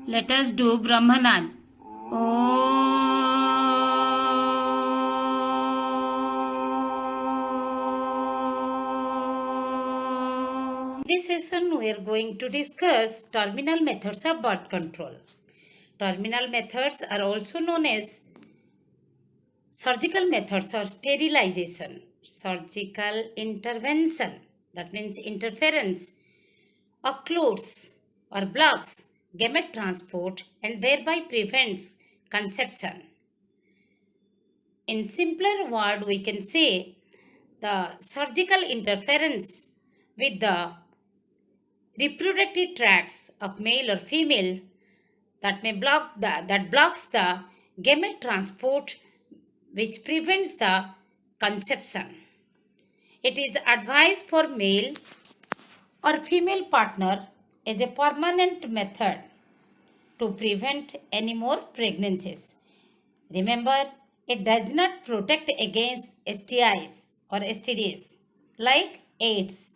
Let us do Brahmanand. In this session, we are going to discuss terminal methods of birth control. Terminal methods are also known as surgical methods or sterilization, surgical intervention, that means interference, occludes or blocks gamete transport and thereby prevents conception. In simpler word, we can say the surgical interference with the reproductive tracts of male or female that blocks the gamete transport, which prevents the conception. It is advised for male or female partner as a permanent method to prevent any more pregnancies. Remember, it does not protect against STIs or STDs like AIDS.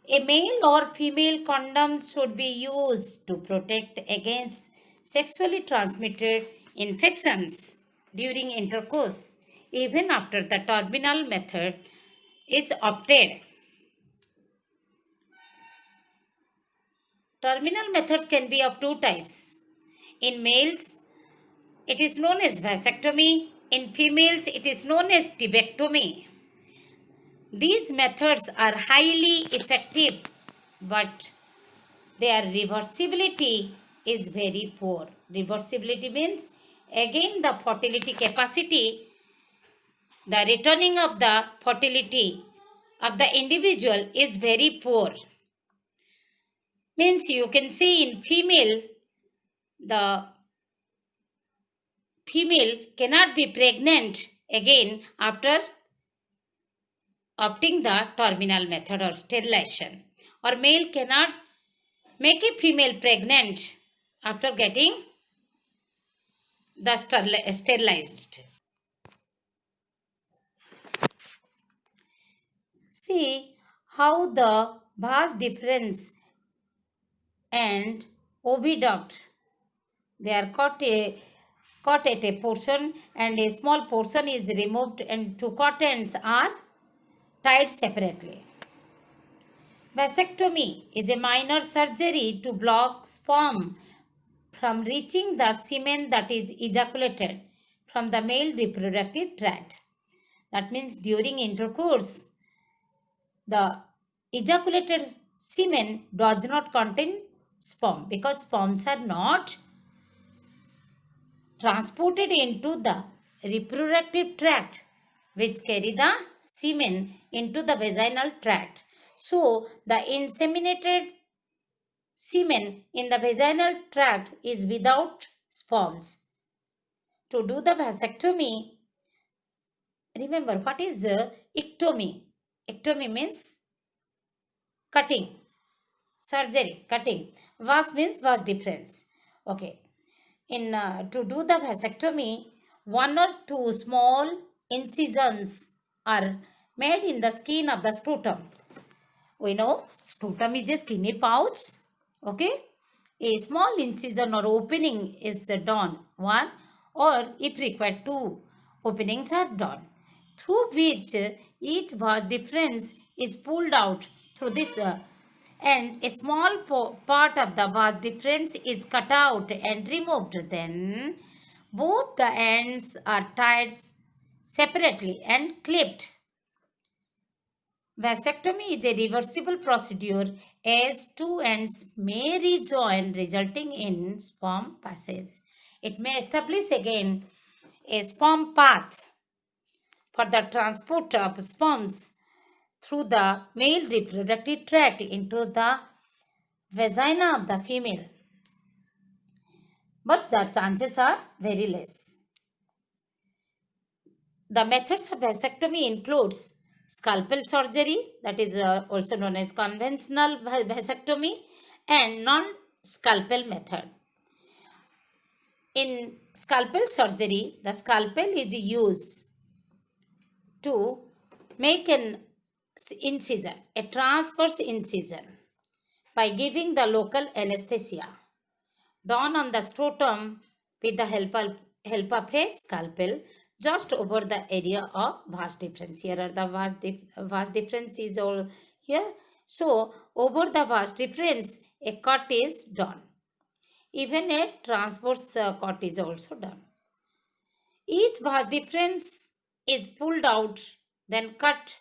A male or female condom should be used to protect against sexually transmitted infections during intercourse, even after the terminal method is opted. Terminal methods can be of two types. In males, it is known as vasectomy. In females, it is known as tubectomy. These methods are highly effective, but their reversibility is very poor. Reversibility means again the fertility capacity, the returning of the fertility of the individual is very poor. Means you can see in female, the female cannot be pregnant again after opting the terminal method or sterilization, or male cannot make a female pregnant after getting the sterilized. See how the vast difference and oviduct, they are caught at a portion and a small portion is removed and two cot ends are tied separately. Vasectomy is a minor surgery to block sperm from reaching the semen that is ejaculated from the male reproductive tract. That means during intercourse, the ejaculated semen does not contain sperm because sperms are not transported into the reproductive tract, which carry the semen into the vaginal tract. So, the inseminated semen in the vaginal tract is without sperms. To do the vasectomy, remember what is ectomy? Ectomy means cutting, surgery, cutting. Vas means vast difference. Okay. To do the vasectomy, one or two small incisions are made in the skin of the scrotum. We know scrotum is a skinny pouch. Okay. A small incision or opening is done, one, or if required, two openings are done, through which each vas difference is pulled out through this and a small part of the vas difference is cut out and removed. Then both the ends are tied separately and clipped. Vasectomy is a reversible procedure as two ends may rejoin, resulting in sperm passage. It may establish again a sperm path for the transport of sperms through the male reproductive tract into the vagina of the female. But the chances are very less. The methods of vasectomy includes scalpel surgery, that is also known as conventional vasectomy, and non-scalpel method. In scalpel surgery, the scalpel is used to make an incision, a transverse incision, by giving the local anesthesia. done on the scrotum with the help of a scalpel just over the area of vas deferens. Here are the vas deferens is all here. So over the vas deferens a cut is done. Even a transverse cut is also done. Each vas deferens is pulled out, then cut.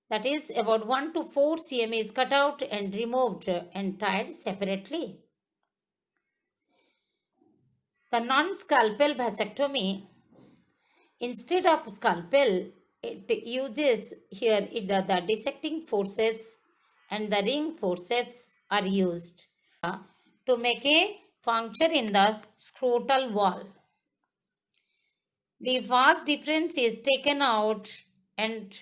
That is about 1 to 4 cm is cut out and removed and tied separately. The non-scalpel vasectomy, instead of scalpel, it uses here the dissecting forceps and the ring forceps are used to make a puncture in the scrotal wall. The vas deferens is taken out and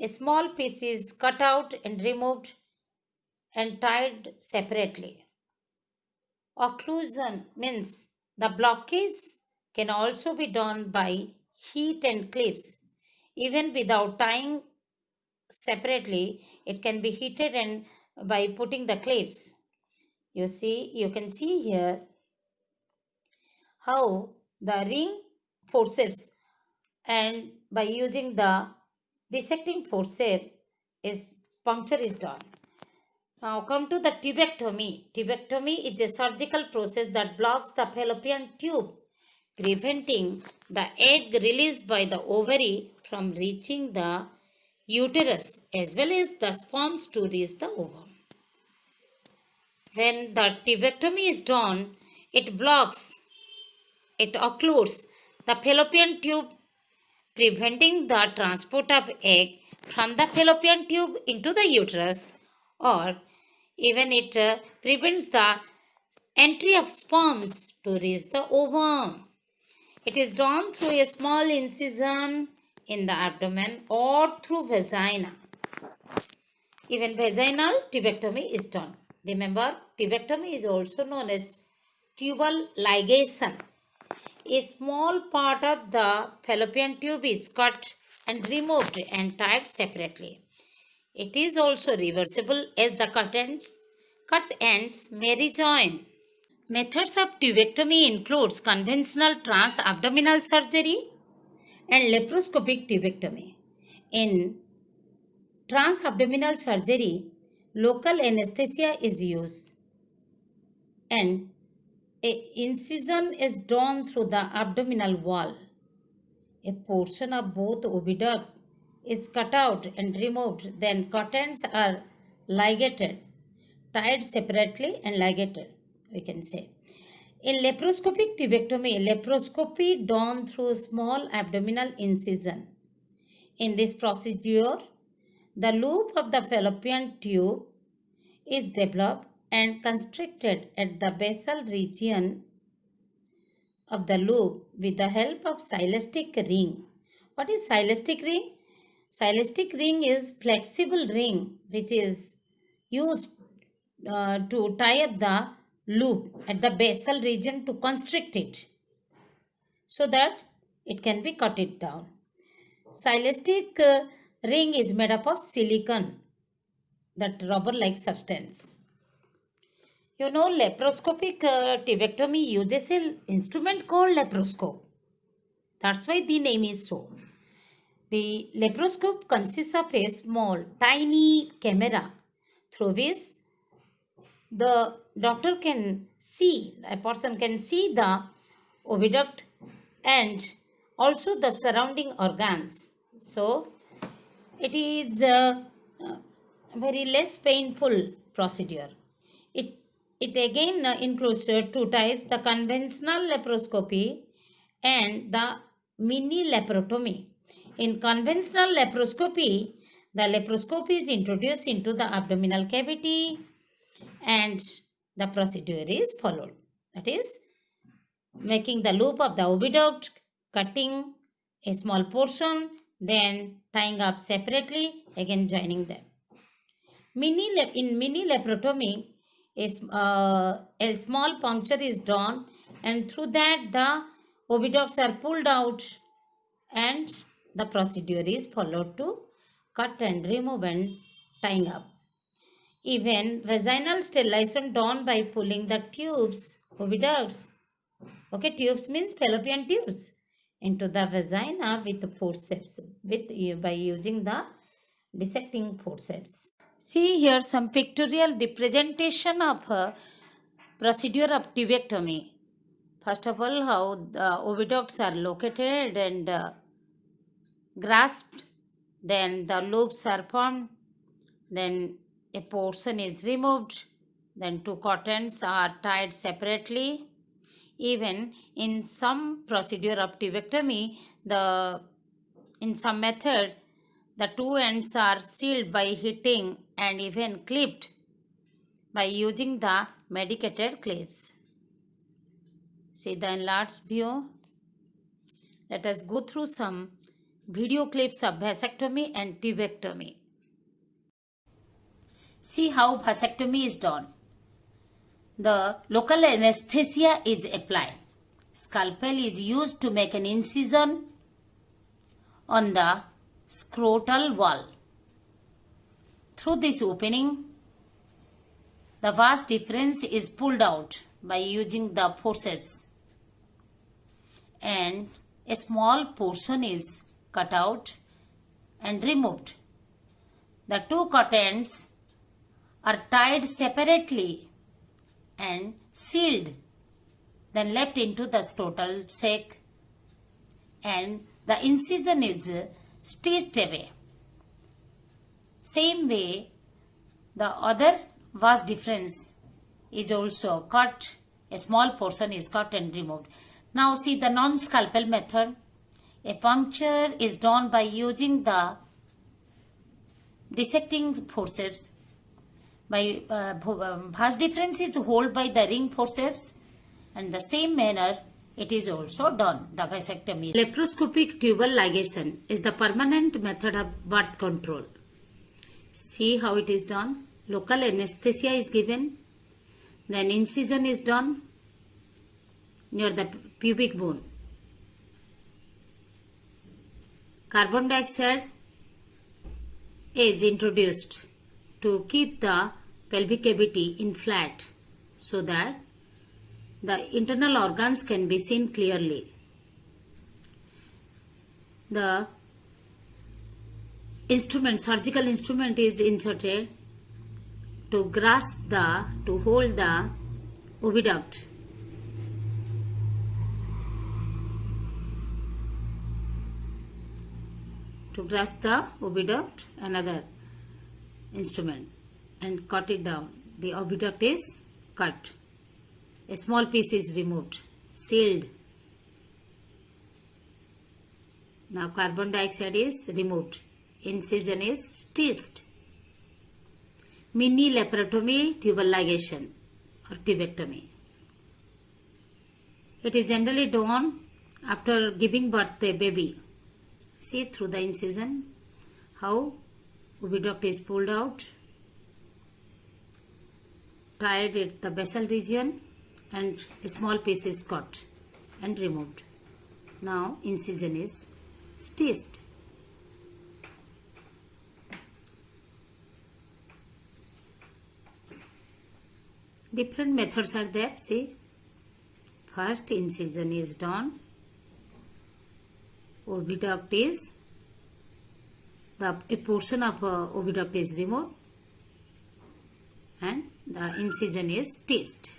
a small piece is cut out and removed and tied separately. Occlusion means the blockage can also be done by heat and clips. Even without tying separately, it can be heated and by putting the clips. You can see here how the ring forceps and by using the dissecting forceps puncture is done. Now come to the tubectomy. Tubectomy is a surgical process that blocks the fallopian tube, preventing the egg released by the ovary from reaching the uterus as well as the sperms to reach the ovum. When the tubectomy is done, it occludes the fallopian tube, preventing the transport of egg from the fallopian tube into the uterus, or even it prevents the entry of sperms to reach the ovum. It is done through a small incision in the abdomen or through vagina. Even vaginal tubectomy is done. Remember, tubectomy is also known as tubal ligation. A small part of the fallopian tube is cut and removed and tied separately. It is also reversible as the cut ends may rejoin. Methods of tubectomy includes conventional transabdominal surgery and laparoscopic tubectomy. In transabdominal surgery, local anesthesia is used and an incision is done through the abdominal wall. A portion of both oviduct is cut out and removed, then contents are ligated, tied separately and ligated, we can say. In laparoscopic tubectomy, laparoscopy done through small abdominal incision. In this procedure, the loop of the fallopian tube is developed and constricted at the basal region of the loop with the help of cylindric ring. What is cylindric ring? Cylindric ring is flexible ring which is used to tie up the loop at the basal region to constrict it so that it can be cut it down. Cylindric ring is made up of silicon, that rubber-like substance. You know, laparoscopic tubectomy uses an instrument called laparoscope. That's why the name is so. The laparoscope consists of a small, tiny camera through which the doctor can see, a person can see the oviduct and also the surrounding organs. So, it is a very less painful procedure. It again includes two types, the conventional laparoscopy and the mini laparotomy. In conventional laparoscopy, the laparoscope is introduced into the abdominal cavity and the procedure is followed. That is, making the loop of the oviduct, cutting a small portion, then tying up separately, again joining them. In mini laparotomy, a small puncture is drawn and through that the oviducts are pulled out and the procedure is followed to cut and remove and tying up. Even vaginal sterilization done by pulling the tubes oviducts. Okay, tubes means fallopian tubes into the vagina with forceps, by using the dissecting forceps. See here some pictorial representation of a procedure of tubectomy. First of all, how the oviducts are located and grasped, then the loops are formed, then a portion is removed, then two cottons are tied separately. Even in some procedure of tubectomy, in some method, the two ends are sealed by heating and even clipped by using the medicated clips. See the enlarged view. Let us go through some video clips of vasectomy and tubectomy. See how vasectomy is done. The local anesthesia is applied. Scalpel is used to make an incision on the scrotal wall. Through this opening, the vas deferens is pulled out by using the forceps, and a small portion is cut out and removed. The two cottons are tied separately and sealed, then left into the scrotal sac, and the incision is stitched away. Same way, the other vas deferens is also cut, a small portion is cut and removed. Now see the non-scalpel method. A puncture is done by using the dissecting forceps. By vas deferens is held by the ring forceps, and the same manner it is also done, the vasectomy. Laparoscopic tubal ligation is the permanent method of birth control. See how it is done. Local anesthesia is given, then incision is done near the pubic bone. Carbon dioxide is introduced to keep the pelvic cavity in flat so that the internal organs can be seen clearly. The surgical instrument is inserted to hold the oviduct. To grasp the oviduct, another instrument, and cut it down. The oviduct is cut. A small piece is removed, sealed. Now carbon dioxide is removed. Incision is stitched. Mini laparotomy tubal ligation or tubectomy. It is generally done after giving birth to a baby. See through the incision how oviduct is pulled out, tied at the basal region, and a small piece is cut and removed. Now incision is stitched. Different methods are there. See, first incision is done, oviduct is, a portion of oviduct is removed, and the incision is stitched.